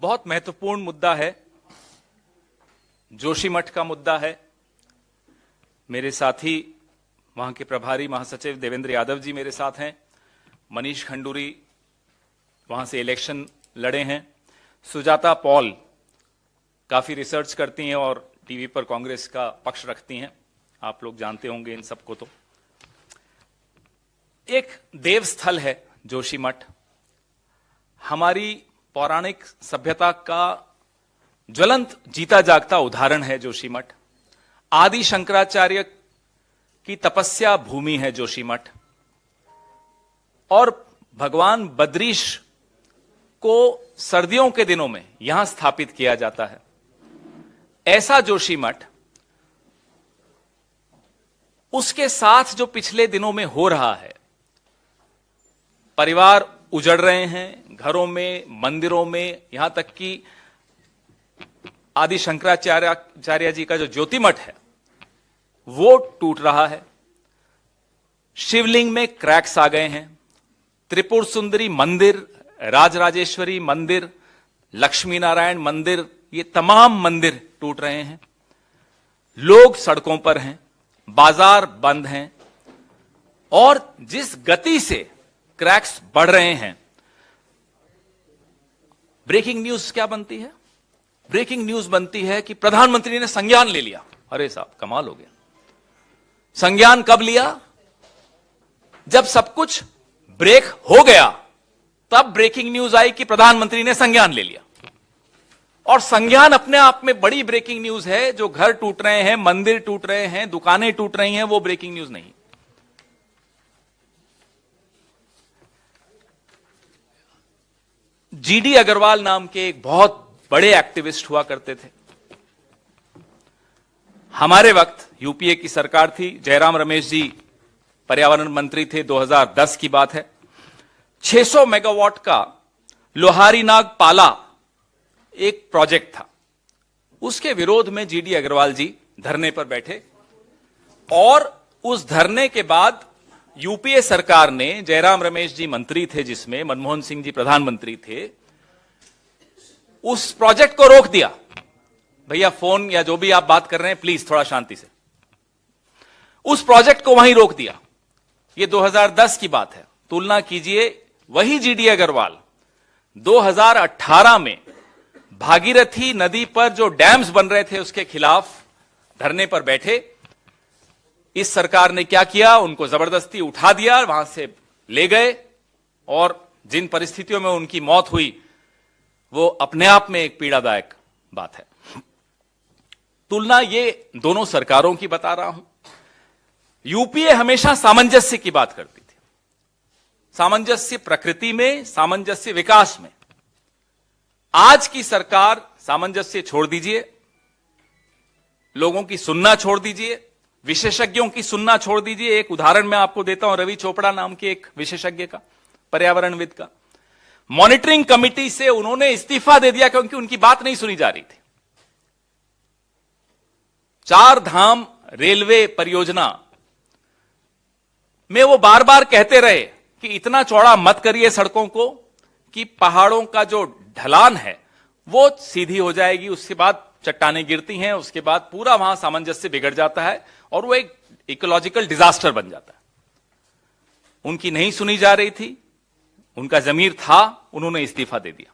बहुत महत्वपूर्ण मुद्दा है, जोशीमठ का मुद्दा है। मेरे साथी वहां के प्रभारी महासचिव देवेंद्र यादव जी मेरे साथ हैं, मनीष खंडूरी वहां से इलेक्शन लड़े हैं, सुजाता पॉल काफी रिसर्च करती हैं और टीवी पर कांग्रेस का पक्ष रखती हैं, आप लोग जानते होंगे इन सबको। तो एक देव स्थल है जोशीमठ, हमारी पौराणिक सभ्यता का ज्वलंत जीता जागता उदाहरण है जोशीमठ। आदि शंकराचार्य की तपस्या भूमि है जोशीमठ और भगवान बद्रीश को सर्दियों के दिनों में यहां स्थापित किया जाता है। ऐसा जोशीमठ, उसके साथ जो पिछले दिनों में हो रहा है, परिवार उजड़ रहे हैं, घरों में, मंदिरों में, यहां तक कि आदि शंकराचार्य जी का जो ज्योतिमठ है वो टूट रहा है। शिवलिंग में क्रैक्स आ गए हैं। त्रिपुर सुंदरी मंदिर, राजराजेश्वरी मंदिर, लक्ष्मी नारायण मंदिर, ये तमाम मंदिर टूट रहे हैं। लोग सड़कों पर हैं, बाजार बंद हैं और जिस गति से क्रैक्स बढ़ रहे हैं, ब्रेकिंग न्यूज क्या बनती है? ब्रेकिंग न्यूज बनती है कि प्रधानमंत्री ने संज्ञान ले लिया। अरे साहब, कमाल हो गया। संज्ञान कब लिया? जब सब कुछ ब्रेक हो गया, तब ब्रेकिंग न्यूज आई कि प्रधानमंत्री ने संज्ञान ले लिया। और संज्ञान अपने आप में बड़ी ब्रेकिंग न्यूज है। जो घर टूट रहे हैं, मंदिर टूट रहे हैं, दुकानें टूट रही हैं, वो ब्रेकिंग न्यूज नहीं। जीडी अग्रवाल नाम के एक बहुत बड़े एक्टिविस्ट हुआ करते थे। हमारे वक्त यूपीए की सरकार थी, जयराम रमेश जी पर्यावरण मंत्री थे, 2010 की बात है। 600 मेगावाट का लोहारी नाग पाला एक प्रोजेक्ट था, उसके विरोध में जीडी अग्रवाल जी धरने पर बैठे और उस धरने के बाद यूपीए सरकार ने, जयराम रमेश जी मंत्री थे जिसमें मनमोहन सिंह जी प्रधानमंत्री थे, उस प्रोजेक्ट को रोक दिया। भैया फोन या जो भी आप बात कर रहे हैं प्लीज थोड़ा शांति से। उस प्रोजेक्ट को वहीं रोक दिया। यह 2010 की बात है। तुलना कीजिए, वही जीडी अग्रवाल 2018 में भागीरथी नदी पर जो डैम्स बन रहे थे उसके खिलाफ धरने पर बैठे। इस सरकार ने क्या किया? उनको जबरदस्ती उठा दिया, वहां से ले गए और जिन परिस्थितियों में उनकी मौत हुई वो अपने आप में एक पीड़ादायक बात है। तुलना ये दोनों सरकारों की बता रहा हूं। यूपीए हमेशा सामंजस्य की बात करती थी, सामंजस्य प्रकृति में, सामंजस्य विकास में। आज की सरकार सामंजस्य छोड़ दीजिए, लोगों की सुनना छोड़ दीजिए, विशेषज्ञों की सुनना छोड़ दीजिए। एक उदाहरण मैं आपको देता हूं, रवि चोपड़ा नाम के एक विशेषज्ञ का, पर्यावरणविद का। मॉनिटरिंग कमिटी से उन्होंने इस्तीफा दे दिया क्योंकि उनकी बात नहीं सुनी जा रही थी। 4 धाम रेलवे परियोजना में वो बार बार कहते रहे कि इतना चौड़ा मत करिए सड़कों को कि पहाड़ों का जो ढलान है वो सीधी हो जाएगी, उसके बाद चट्टानें गिरती हैं, उसके बाद पूरा वहां सामंजस्य बिगड़ जाता है और वो एक इकोलॉजिकल डिजास्टर बन जाता है। उनकी नहीं सुनी जा रही थी, उनका जमीर था, उन्होंने इस्तीफा दे दिया।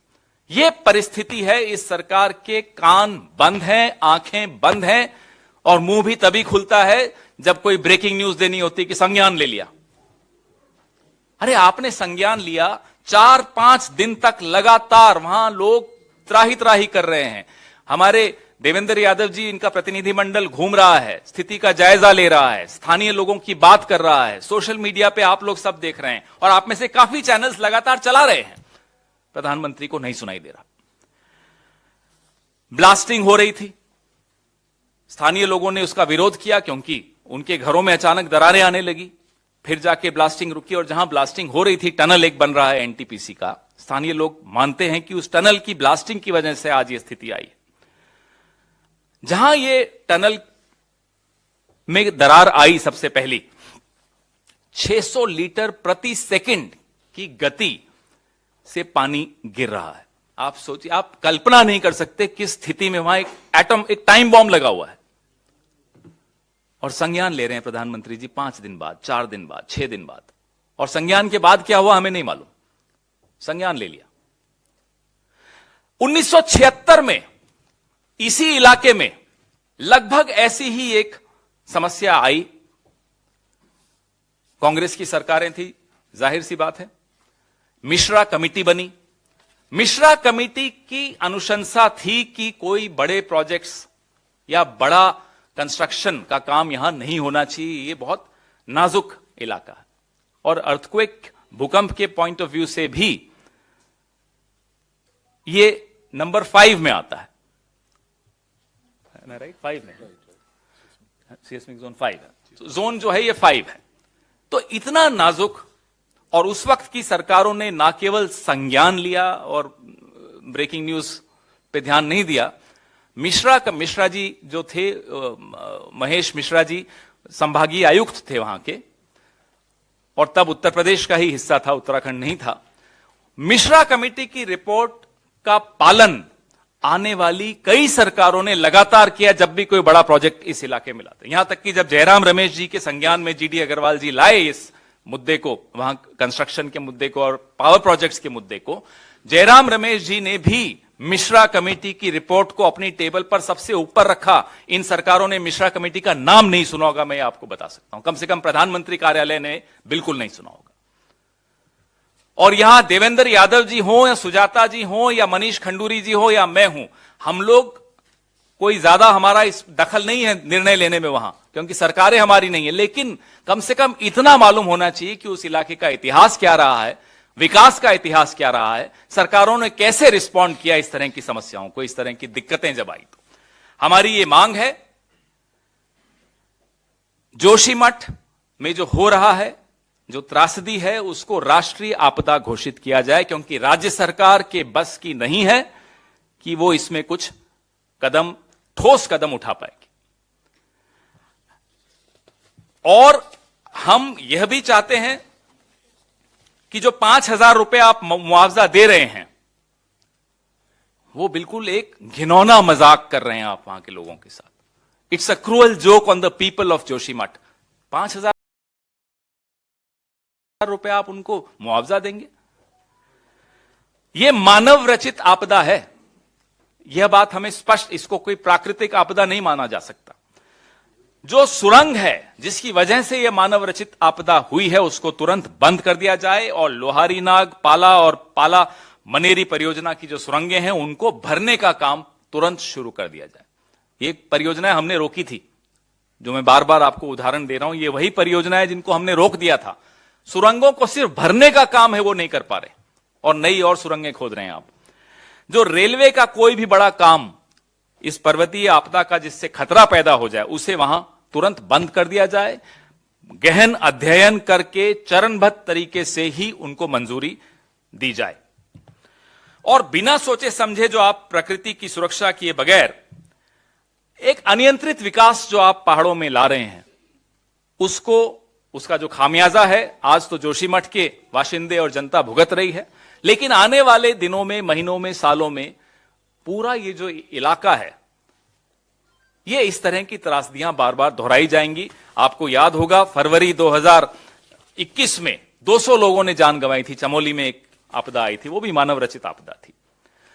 यह परिस्थिति है। इस सरकार के कान बंद हैं, आंखें बंद हैं और मुंह भी तभी खुलता है जब कोई ब्रेकिंग न्यूज देनी होती कि संज्ञान ले लिया। अरे आपने संज्ञान लिया, 4-5 दिन तक लगातार वहां लोग त्राही त्राही कर रहे हैं। हमारे देवेंद्र यादव जी, इनका प्रतिनिधिमंडल घूम रहा है, स्थिति का जायजा ले रहा है, स्थानीय लोगों की बात कर रहा है, सोशल मीडिया पे आप लोग सब देख रहे हैं और आप में से काफी चैनल्स लगातार चला रहे हैं। प्रधानमंत्री को नहीं सुनाई दे रहा। ब्लास्टिंग हो रही थी, स्थानीय लोगों ने उसका विरोध किया क्योंकि उनके घरों में अचानक दरारें आने लगी। फिर जाके ब्लास्टिंग रुकी और जहां ब्लास्टिंग हो रही थी, टनल एक बन रहा है एनटीपीसी का, स्थानीय लोग मानते हैं कि उस टनल की ब्लास्टिंग की वजह से आज ये स्थिति आई। जहां ये टनल में दरार आई सबसे पहली, 600 लीटर प्रति सेकंड की गति से पानी गिर रहा है। आप सोचिए, आप कल्पना नहीं कर सकते किस स्थिति में वहां एक टाइम बॉम्ब लगा हुआ है और संज्ञान ले रहे हैं प्रधानमंत्री जी 5 दिन बाद, 4 दिन बाद, 6 दिन बाद। और संज्ञान के बाद क्या हुआ हमें नहीं मालूम, संज्ञान ले लिया। 1976 में इसी इलाके में लगभग ऐसी ही एक समस्या आई। कांग्रेस की सरकारें थी, जाहिर सी बात है। मिश्रा कमेटी बनी। मिश्रा कमेटी की अनुशंसा थी कि कोई बड़े प्रोजेक्ट्स या बड़ा कंस्ट्रक्शन का काम यहां नहीं होना चाहिए, ये बहुत नाजुक इलाका है। और अर्थक्वेक, भूकंप के पॉइंट ऑफ व्यू से भी ये नंबर 5 में आता है ना, राइट? 5 में सीस्मिक जोन 5 है, तो जोन जो है ये 5 है। तो इतना नाजुक, और उस वक्त की सरकारों ने ना केवल संज्ञान लिया और ब्रेकिंग न्यूज पे ध्यान नहीं दिया। मिश्रा जी जो थे, महेश मिश्रा जी संभागीय आयुक्त थे वहां के, और तब उत्तर प्रदेश का ही हिस्सा था, उत्तराखंड नहीं था। मिश्रा कमेटी की रिपोर्ट का पालन आने वाली कई सरकारों ने लगातार किया जब भी कोई बड़ा प्रोजेक्ट इस इलाके में लाते। यहां तक कि जब जयराम रमेश जी के संज्ञान में जीडी अग्रवाल जी लाए इस मुद्दे को, वहां कंस्ट्रक्शन के मुद्दे को और पावर प्रोजेक्ट्स के मुद्दे को, जयराम रमेश जी ने भी मिश्रा कमेटी की रिपोर्ट को अपनी टेबल पर सबसे ऊपर रखा। इन सरकारों ने मिश्रा कमेटी का नाम नहीं सुना होगा, मैं आपको बता सकता हूं। कम से कम प्रधानमंत्री कार्यालय ने बिल्कुल नहीं सुना होगा। और यहां देवेंद्र यादव जी हो या सुजाता जी हो या मनीष खंडूरी जी हो या मैं हूं, हम लोग कोई ज्यादा हमारा इस दखल नहीं है निर्णय लेने में वहां, क्योंकि सरकारें हमारी नहीं है। लेकिन कम से कम इतना मालूम होना चाहिए कि उस इलाके का इतिहास क्या रहा है, विकास का इतिहास क्या रहा है, सरकारों ने कैसे रिस्पॉन्ड किया इस तरह की समस्याओं को, इस तरह की दिक्कतें जब आई। तो हमारी ये मांग है, जोशीमठ में जो हो रहा है, जो त्रासदी है, उसको राष्ट्रीय आपदा घोषित किया जाए, क्योंकि राज्य सरकार के बस की नहीं है कि वो इसमें कुछ कदम, ठोस कदम उठा पाएगी। और हम यह भी चाहते हैं कि जो 5,000 रुपए आप मुआवजा दे रहे हैं, वो बिल्कुल एक घिनौना मजाक कर रहे हैं आप वहां के लोगों के साथ। It's a cruel joke on the people of Joshimath. 5,000 रुपए आप उनको मुआवजा देंगे? यह मानव रचित आपदा है, यह बात हमें स्पष्ट, इसको कोई प्राकृतिक आपदा नहीं माना जा सकता। जो सुरंग है जिसकी वजह से यह मानव रचित आपदा हुई है, उसको तुरंत बंद कर दिया जाए और लोहारीनाग, पाला और पाला मनेरी परियोजना की जो सुरंगें हैं उनको भरने का काम तुरंत शुरू कर दिया जाए। ये परियोजना हमने रोकी थी, जो मैं बार बार आपको उदाहरण दे रहा हूं, ये वही परियोजना है जिनको हमने रोक दिया था। सुरंगों को सिर्फ भरने का काम है, वो नहीं कर पा रहे और नई और सुरंगें खोद रहे हैं आप। जो रेलवे का कोई भी बड़ा काम इस पर्वतीय आपदा का जिससे खतरा पैदा हो जाए, उसे वहां तुरंत बंद कर दिया जाए। गहन अध्ययन करके चरणबद्ध तरीके से ही उनको मंजूरी दी जाए। और बिना सोचे समझे जो आप प्रकृति की सुरक्षा किए बगैर एक अनियंत्रित विकास जो आप पहाड़ों में ला रहे हैं, उसका जो खामियाजा है आज तो जोशीमठ के बाशिंदे और जनता भुगत रही है। लेकिन आने वाले दिनों में, महीनों में, सालों में पूरा ये जो इलाका है, ये इस तरह की त्रासदियां बार बार दोहराई जाएंगी। आपको याद होगा फरवरी 2021 में 200 लोगों ने जान गंवाई थी। चमोली में एक आपदा आई थी, वो भी मानव रचित आपदा थी।